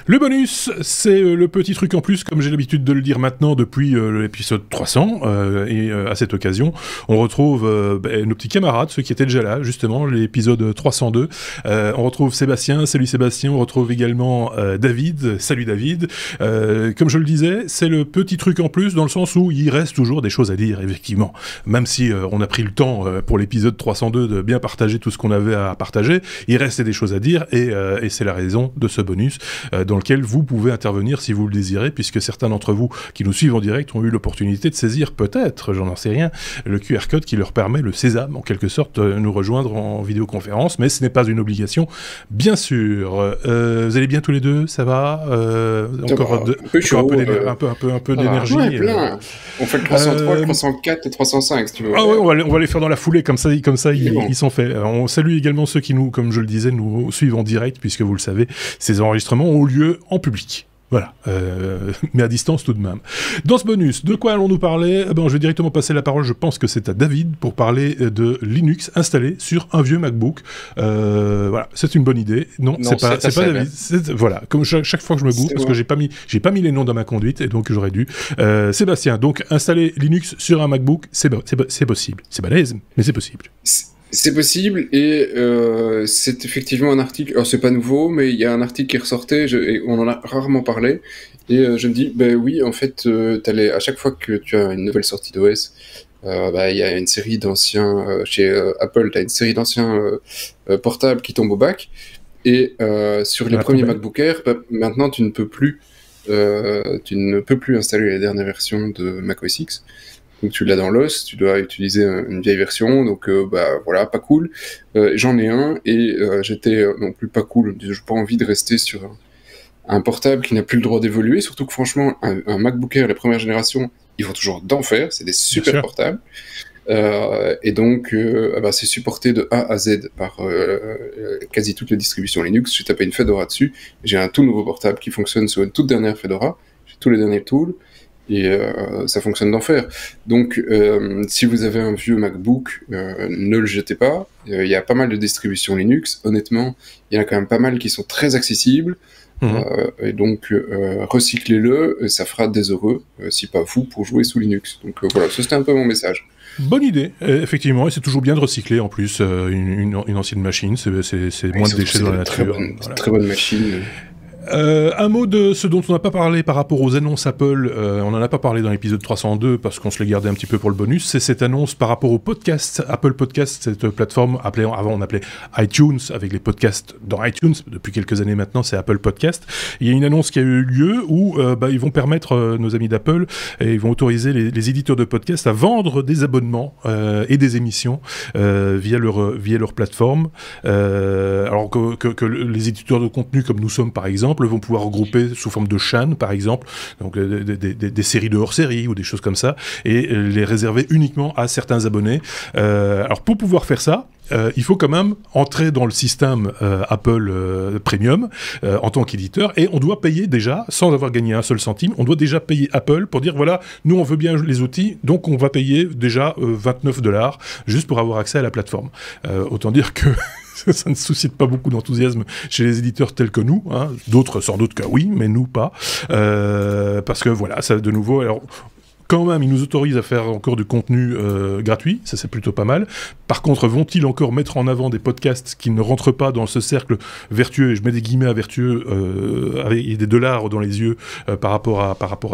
Le bonus, c'est le petit truc en plus, comme j'ai l'habitude de le dire maintenant depuis l'épisode 300, et à cette occasion, on retrouve nos petits camarades, ceux qui étaient déjà là, justement, l'épisode 302. On retrouve Sébastien, salut Sébastien, on retrouve également David, salut David. Comme je le disais, c'est le petit truc en plus, dans le sens où il reste toujours des choses à dire, effectivement. Même si on a pris le temps pour l'épisode 302 de bien partager tout ce qu'on avait à partager, il restait des choses à dire, et c'est la raison de ce bonus, dans lequel vous pouvez intervenir si vous le désirez, puisque certains d'entre vous qui nous suivent en direct ont eu l'opportunité de saisir, peut-être, j'en sais rien, le QR code qui leur permet, le sésame, en quelque sorte, nous rejoindre en vidéoconférence, mais ce n'est pas une obligation, bien sûr. Vous allez bien tous les deux, ça va encore un peu d'énergie. Ouais, plein. On fait le 303, le 304, le 305, si tu veux. Ah ouais, on va les faire dans la foulée, comme ça ils sont faits. On salue également ceux qui nous, comme je le disais, nous suivent en direct, puisque vous le savez, ces enregistrements ont lieu en public. Voilà, mais à distance tout de même. Dans ce bonus, de quoi allons-nous parler ? Je vais directement passer la parole, je pense que c'est à David, pour parler de Linux installé sur un vieux MacBook. Voilà, c'est une bonne idée. Non, c'est pas David. Voilà, comme chaque fois que je me gouffre, parce que j'ai pas mis les noms dans ma conduite, et donc j'aurais dû. Sébastien, donc installer Linux sur un MacBook, c'est possible. C'est balèze, mais c'est possible. C'est possible, et c'est effectivement un article, alors c'est pas nouveau, mais il y a un article qui ressortait, et on en a rarement parlé, et je me dis, oui, en fait, à chaque fois que tu as une nouvelle sortie d'OS, il y a une série d'anciens, chez Apple, tu as une série d'anciens portables qui tombent au bac, et sur les premiers MacBook Air, maintenant tu ne peux plus installer la dernière version de macOS X. Donc tu l'as dans l'os, tu dois utiliser une vieille version, donc voilà, pas cool. J'en ai un, et j'étais non plus pas cool, j'ai pas envie de rester sur un portable qui n'a plus le droit d'évoluer, surtout que franchement, un MacBook Air, la première génération, ils font toujours d'enfer, c'est des super portables. Et donc c'est supporté de A à Z par quasi toutes les distributions Linux. J'ai tapé une Fedora dessus, j'ai un tout nouveau portable qui fonctionne sur une toute dernière Fedora, j'ai tous les derniers tools, et ça fonctionne d'enfer. Donc si vous avez un vieux MacBook, ne le jetez pas. Il y a pas mal de distributions Linux, honnêtement, il y en a quand même pas mal qui sont très accessibles. Et donc recyclez-le, ça fera des heureux, si pas vous, pour jouer sous Linux. Donc voilà, ça c'était un peu mon message. Bonne idée, effectivement, et c'est toujours bien de recycler en plus une ancienne machine, c'est moins de déchets dans la nature. Très bonne machine. Un mot de ce dont on n'a pas parlé par rapport aux annonces Apple, on n'en a pas parlé dans l'épisode 302 parce qu'on se les gardait un petit peu pour le bonus, c'est cette annonce par rapport au podcast, Apple Podcast, cette plateforme avant on appelait iTunes, avec les podcasts dans iTunes, depuis quelques années maintenant c'est Apple Podcast. Il y a une annonce qui a eu lieu où ils vont permettre, nos amis d'Apple, et ils vont autoriser les éditeurs de podcasts à vendre des abonnements et des émissions via leur plateforme, alors que les éditeurs de contenu comme nous sommes par exemple vont pouvoir regrouper sous forme de chaînes, par exemple, donc des séries de hors-série ou des choses comme ça, et les réserver uniquement à certains abonnés. Alors pour pouvoir faire ça, il faut quand même entrer dans le système Apple Premium en tant qu'éditeur, et on doit payer déjà, sans avoir gagné un seul centime, on doit déjà payer Apple pour dire voilà, nous on veut bien les outils, donc on va payer déjà $29 juste pour avoir accès à la plateforme. Autant dire que ça ne suscite pas beaucoup d'enthousiasme chez les éditeurs tels que nous, hein. D'autres sans doute que oui, mais nous pas, parce que voilà, ça de nouveau, alors quand même, ils nous autorisent à faire encore du contenu gratuit, ça c'est plutôt pas mal. Par contre, vont-ils encore mettre en avant des podcasts qui ne rentrent pas dans ce cercle vertueux, et je mets des guillemets à vertueux, avec des dollars dans les yeux par rapport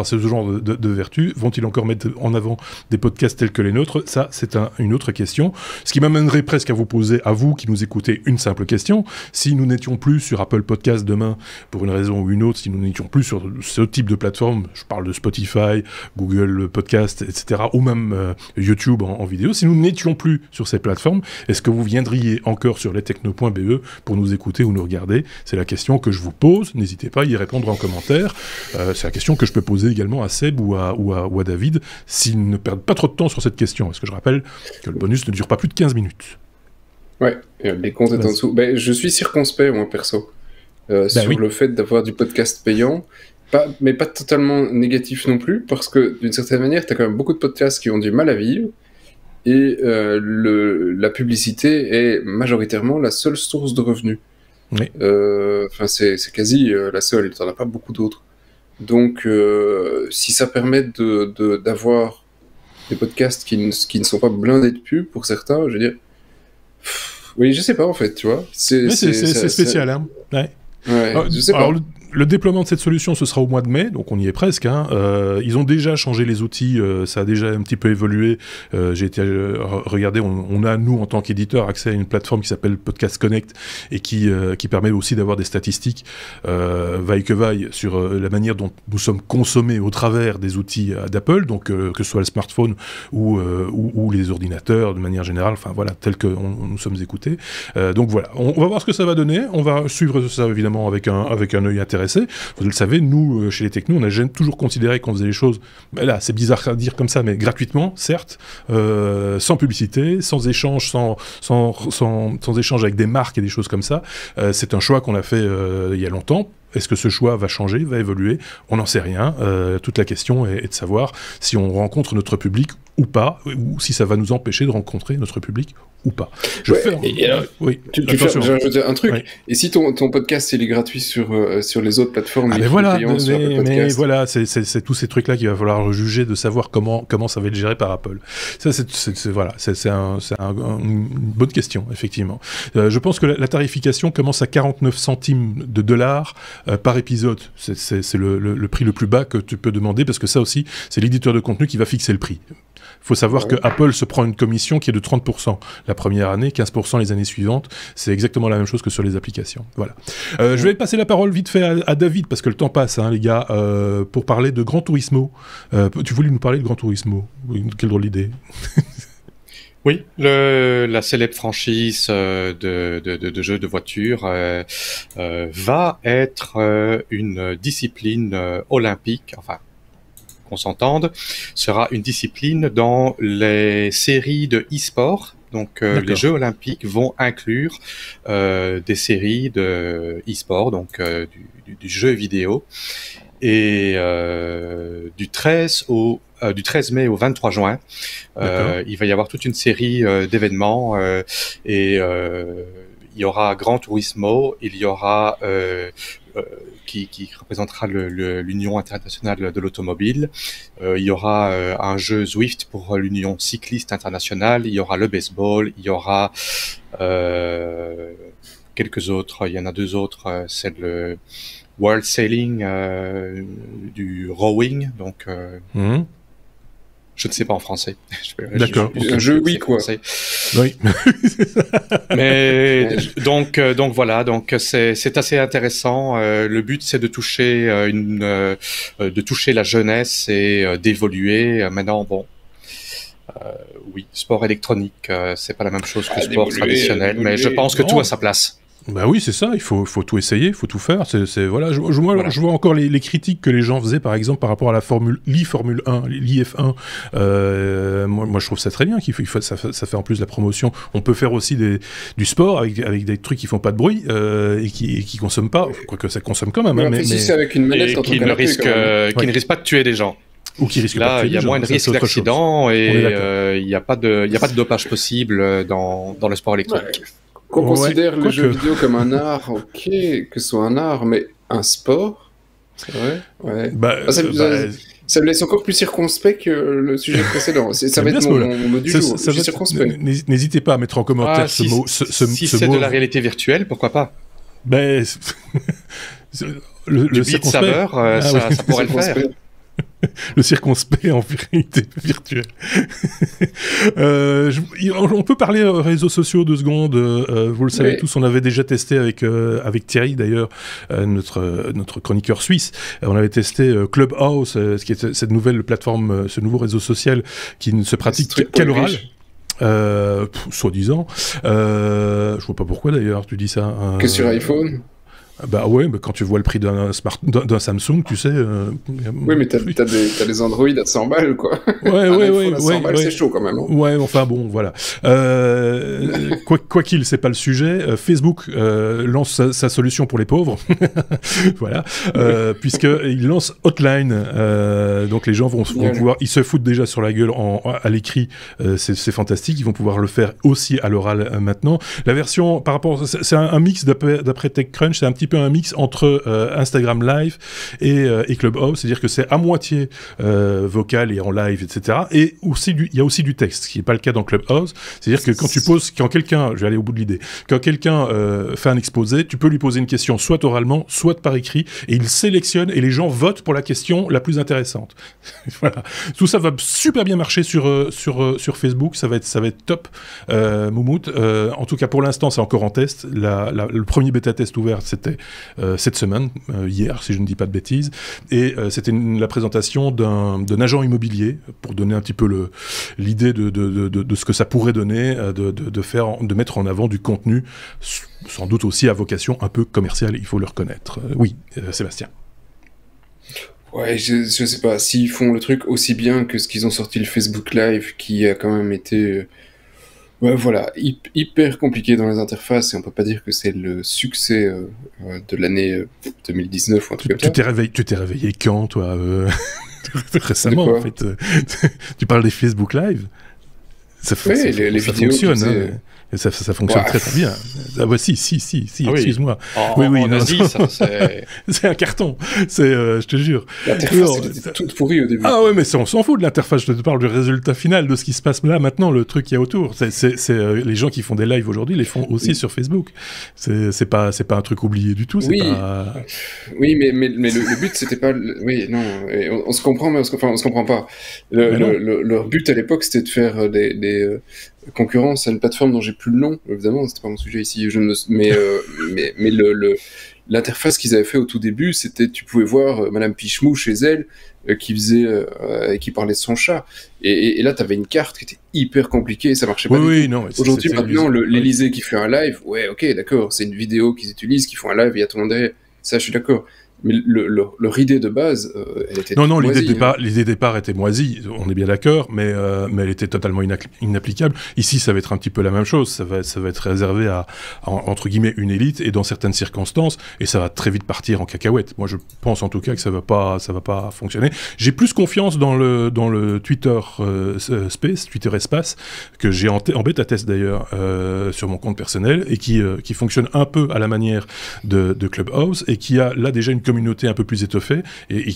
à ce genre de vertu, vont-ils encore mettre en avant des podcasts tels que les nôtres ? Ça, c'est une autre question. Ce qui m'amènerait presque à vous poser, à vous qui nous écoutez, une simple question. Si nous n'étions plus sur Apple Podcast demain, pour une raison ou une autre, si nous n'étions plus sur ce type de plateforme, je parle de Spotify, Google Podcast, etc., ou même YouTube en vidéo, si nous n'étions plus sur ces plateformes, est-ce que vous viendriez encore sur lestechno.be pour nous écouter ou nous regarder ? C'est la question que je vous pose, n'hésitez pas à y répondre en commentaire. C'est la question que je peux poser également à Seb ou à David, s'ils ne perdent pas trop de temps sur cette question, parce que je rappelle que le bonus ne dure pas plus de 15 minutes. Ouais, les comptes est en dessous. Je suis circonspect, moi, perso, sur le fait d'avoir du podcast payant. Mais pas totalement négatif non plus, parce que d'une certaine manière, tu as quand même beaucoup de podcasts qui ont du mal à vivre, et la publicité est majoritairement la seule source de revenus. Oui. C'est quasi la seule, t'en as pas beaucoup d'autres. Donc, si ça permet d'avoir des podcasts qui ne sont pas blindés de pub pour certains, je veux dire... Oui, je sais pas en fait, tu vois. C'est spécial, hein. Ouais. Ouais, je sais pas. Le déploiement de cette solution, ce sera au mois de mai, donc on y est presque. Hein. Ils ont déjà changé les outils, ça a déjà un petit peu évolué. J'ai été regarder, on a, nous, en tant qu'éditeur, accès à une plateforme qui s'appelle Podcast Connect et qui permet aussi d'avoir des statistiques vaille que vaille sur la manière dont nous sommes consommés au travers des outils d'Apple, donc que ce soit le smartphone ou les ordinateurs de manière générale, enfin voilà, tel que nous sommes écoutés. Donc voilà, on va voir ce que ça va donner. On va suivre ça évidemment avec un œil intéressé. Vous le savez, nous, chez les Technos, on a toujours considéré qu'on faisait les choses, là, c'est bizarre à dire comme ça, mais gratuitement, certes, sans publicité, sans échange, sans échange avec des marques et des choses comme ça. C'est un choix qu'on a fait il y a longtemps. Est-ce que ce choix va changer, va évoluer? On n'en sait rien. Toute la question est de savoir si on rencontre notre public ou pas, ou si ça va nous empêcher de rencontrer notre public ou pas. Oui. Tu fais un truc. Oui. Et si ton podcast il est gratuit sur les autres plateformes, mais voilà, c'est tous ces trucs-là qu'il va falloir juger, de savoir comment ça va être géré par Apple. Ça, c'est une bonne question, effectivement. Je pense que la tarification commence à 49 centimes de dollars par épisode. C'est le prix le plus bas que tu peux demander, parce que ça aussi, c'est l'éditeur de contenu qui va fixer le prix. Il faut savoir que Apple se prend une commission qui est de 30% la première année, 15% les années suivantes. C'est exactement la même chose que sur les applications. Voilà. Je vais passer la parole vite fait à David, parce que le temps passe, hein, les gars, pour parler de Gran Turismo. Tu voulais nous parler de Gran Turismo? Quelle drôle d'idée. Oui, la célèbre franchise de jeux de voiture va être une discipline olympique, enfin, qu'on s'entende, sera une discipline dans les séries de e-sport. Donc les Jeux Olympiques vont inclure des séries de e-sport, donc du jeu vidéo. Et du 13 mai au 23 juin, il va y avoir toute une série d'événements et il y aura Gran Turismo, il y aura qui représentera l'Union internationale de l'automobile. Il y aura un jeu Zwift pour l'Union cycliste internationale. Il y aura le baseball. Il y aura quelques autres. Il y en a deux autres. C'est le World Sailing, du rowing. Donc, je ne sais pas en français. D'accord. Un jeu, oui, quoi. Oui. Mais donc voilà, donc c'est assez intéressant. Le but, c'est de toucher la jeunesse et d'évoluer. Maintenant, bon, oui, sport électronique, c'est pas la même chose que sport traditionnel, mais je pense que tout a sa place. Bah oui, c'est ça, il faut tout essayer, il faut tout faire. Voilà, je vois encore les critiques que les gens faisaient, par exemple, par rapport à la l'I-Formule 1, l'IF1. Moi, je trouve ça très bien, ça fait en plus la promotion. On peut faire aussi du sport avec des trucs qui font pas de bruit et qui consomment pas, quoique ça consomme quand même. Mais si c'est avec une manette, et qui ne risque pas de tuer des gens. Ou qui risque là, il y a moins de risques d'accident et il n'y a pas de dopage possible dans le sport électronique. Qu'on considère le jeu vidéo comme un art, ok, que ce soit un art, mais un sport, c'est vrai, ouais. Ça me laisse encore plus circonspect que le sujet précédent. Ça va être mon mot du jour. Je suis circonspect. N'hésitez pas à mettre en commentaire ce mot. Si c'est de la réalité virtuelle, pourquoi pas? Ben, le beat-saber, ça pourrait le faire. Le circonspect en réalité virtuelle. On peut parler réseaux sociaux 2 secondes. Vous le savez tous, on avait déjà testé avec Thierry d'ailleurs, notre chroniqueur suisse. On avait testé Clubhouse, qui est cette nouvelle plateforme, ce nouveau réseau social qui ne se pratique qu'à l'oral. Soi-disant. Je vois pas pourquoi d'ailleurs tu dis ça. Que sur iPhone. Bah ouais, mais quand tu vois le prix d'un Samsung, tu sais... Oui, mais t'as des Android à 100 balles, quoi. Ouais, 100 balles, c'est chaud quand même. Ouais, enfin bon, voilà. Quoi qu'il, c'est pas le sujet. Facebook lance sa solution pour les pauvres. Voilà. Puisqu'il lance Hotline. Donc les gens vont pouvoir... Ils se foutent déjà sur la gueule à l'écrit. C'est fantastique. Ils vont pouvoir le faire aussi à l'oral maintenant. La version, par rapport... C'est un mix d'après TechCrunch, c'est un petit peu un mix entre Instagram Live et Clubhouse, c'est-à-dire que c'est à moitié vocal et en live, etc. Et aussi il y a aussi du texte, ce qui n'est pas le cas dans Clubhouse. C'est-à-dire que quand quelqu'un, je vais aller au bout de l'idée, quand quelqu'un fait un exposé, tu peux lui poser une question soit oralement, soit par écrit, et il sélectionne et les gens votent pour la question la plus intéressante. Voilà. Tout ça va super bien marcher sur Facebook, ça va être top. Moumout, en tout cas pour l'instant, c'est encore en test. Le premier bêta-test ouvert, c'était cette semaine, hier, si je ne dis pas de bêtises, et c'était la présentation d'un agent immobilier, pour donner un petit peu l'idée de ce que ça pourrait donner, de mettre en avant du contenu, sans doute aussi à vocation un peu commerciale, il faut le reconnaître. Oui, Sébastien. Ouais, je sais pas, s'ils font le truc aussi bien que ce qu'ils ont sorti le Facebook Live, qui a quand même été... Ouais, voilà, hyper compliqué dans les interfaces, et on peut pas dire que c'est le succès de l'année 2019 ou un truc comme ça. Tu t'es réveillé quand, toi récemment, en fait. Tu parles des Facebook Live. Ça les vidéos fonctionne, hein. Ça fonctionne très très bien. Ah bah si, excuse-moi. Oui, en Asie, ça c'est... c'est un carton, je te jure. L'interface était toute pourrie au début. Ah ouais, mais on s'en fout de l'interface, je te parle du résultat final, de ce qui se passe là maintenant, le truc qu'il y a autour. C'est les gens qui font des lives aujourd'hui, les font aussi sur Facebook. C'est pas un truc oublié du tout, oui, mais le but c'était pas... Oui, non, on se comprend, mais on se comprend pas. Leur but à l'époque, c'était de faire des concurrence à une plateforme dont j'ai plus le nom, évidemment, c'était pas mon sujet ici, mais l'interface qu'ils avaient fait au tout début, c'était, tu pouvais voir Madame Pichemou chez elle, qui parlait de son chat, et là t'avais une carte qui était hyper compliquée, ça marchait pas du tout. Non, aujourd'hui, maintenant, l'Élysée qui fait un live, ouais, ok, d'accord, c'est une vidéo qu'ils utilisent, qui font un live, il y a tout le monde derrière, ça je suis d'accord. Mais leur idée de base, elle était non, l'idée de départ était moisie, on est bien d'accord, mais elle était totalement inapplicable. Ici, ça va être un petit peu la même chose, ça va être réservé à entre guillemets une élite, et dans certaines circonstances, et ça va très vite partir en cacahuète. Moi, je pense en tout cas que ça va pas fonctionner. J'ai plus confiance dans le Twitter Space, Twitter Espace, que j'ai en bêta-test d'ailleurs sur mon compte personnel, et qui fonctionne un peu à la manière de Clubhouse, et qui a là déjà une communauté un peu plus étoffée et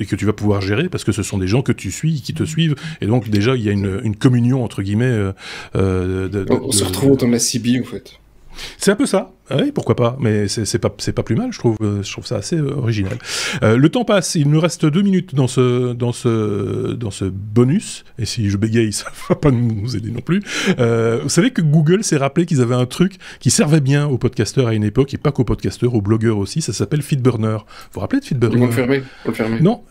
que tu vas pouvoir gérer, parce que ce sont des gens que tu suis, qui te suivent, et donc déjà il y a une communion entre guillemets. On se retrouve dans la CB en fait. C'est un peu ça. Oui, pourquoi pas, mais c'est pas plus mal, je trouve ça assez original. Le temps passe, il nous reste 2 minutes dans ce bonus, et si je bégaye, ça va pas nous aider non plus. Vous savez que Google s'est rappelé qu'ils avaient un truc qui servait bien aux podcasteurs à une époque, et pas qu'aux podcasteurs, aux blogueurs aussi, ça s'appelle Feedburner. Vous vous rappelez de Feedburner ? Ils vont le fermer. Non,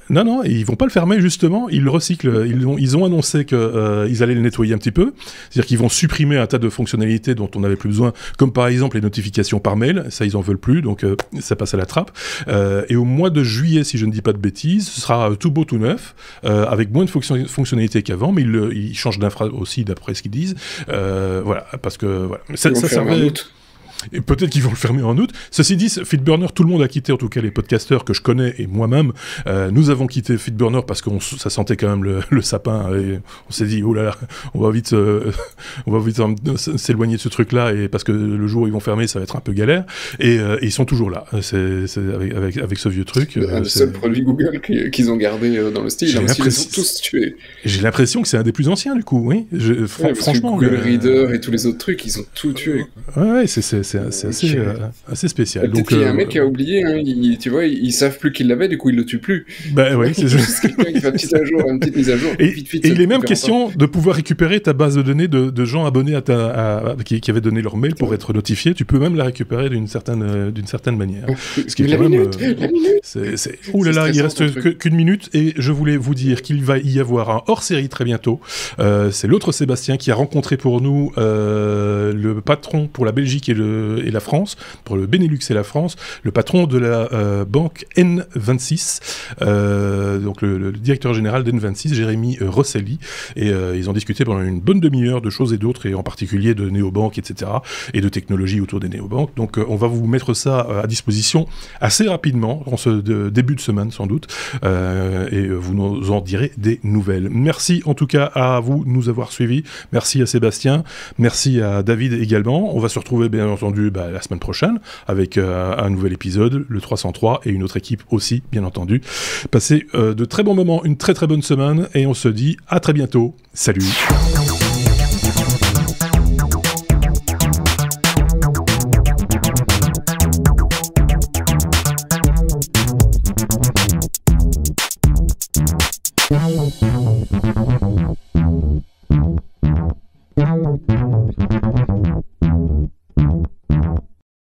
ils vont pas le fermer justement, ils le recyclent. Ils ont annoncé qu'ils allaient le nettoyer un petit peu, c'est-à-dire qu'ils vont supprimer un tas de fonctionnalités dont on n'avait plus besoin, comme par exemple les notifications par mail, ça ils en veulent plus, donc ça passe à la trappe. Et au mois de juillet, si je ne dis pas de bêtises, ce sera tout beau, tout neuf, avec moins de fonctionnalités qu'avant, mais ils changent d'infra aussi d'après ce qu'ils disent. Voilà, parce que voilà. Ça servait... Et peut-être qu'ils vont le fermer en août. Ceci dit, Feedburner, tout le monde a quitté, en tout cas les podcasteurs que je connais et moi-même. Nous avons quitté Feedburner parce que ça sentait quand même le sapin, et on s'est dit, oh là là, on va vite s'éloigner de ce truc-là, et parce que le jour où ils vont fermer, ça va être un peu galère. Et ils sont toujours là. C'est avec ce vieux truc. C'est un des seuls produits Google qu'ils ont gardé dans le style. Ils sont tous tués. J'ai l'impression que c'est un des plus anciens, du coup. Oui. Franchement. Google Reader et tous les autres trucs, ils ont tout tué. Ouais, c'est assez spécial. Donc, il y a un mec qui a oublié, hein, tu vois, ils savent plus qu'il l'avait, du coup ils le tuent plus. Bah oui, c'est juste quelqu'un qui fait une petite mise à jour. Et il est même question de pouvoir récupérer ta base de données de gens abonnés qui avaient donné leur mail pour être notifiés. Tu peux même la récupérer d'une certaine manière. Ce qui est quand même. Ouh là là, il reste qu'une minute, et je voulais vous dire qu'il va y avoir un hors-série très bientôt. C'est l'autre Sébastien qui a rencontré pour nous le patron pour la Belgique et et la France, pour le Benelux et la France, le patron de la banque N26, donc le directeur général d'N26, Jérémy Rosselli, et ils ont discuté pendant une bonne demi-heure de choses et d'autres, et en particulier de néobanques, etc., et de technologies autour des néobanques. Donc on va vous mettre ça à disposition assez rapidement, en ce début de semaine sans doute, et vous nous en direz des nouvelles. Merci en tout cas à vous de nous avoir suivis, merci à Sébastien, merci à David également. On va se retrouver bien entendu la semaine prochaine avec un nouvel épisode, le 303, et une autre équipe aussi, bien entendu. Passez de très bons moments, une très très bonne semaine, et on se dit à très bientôt. Salut.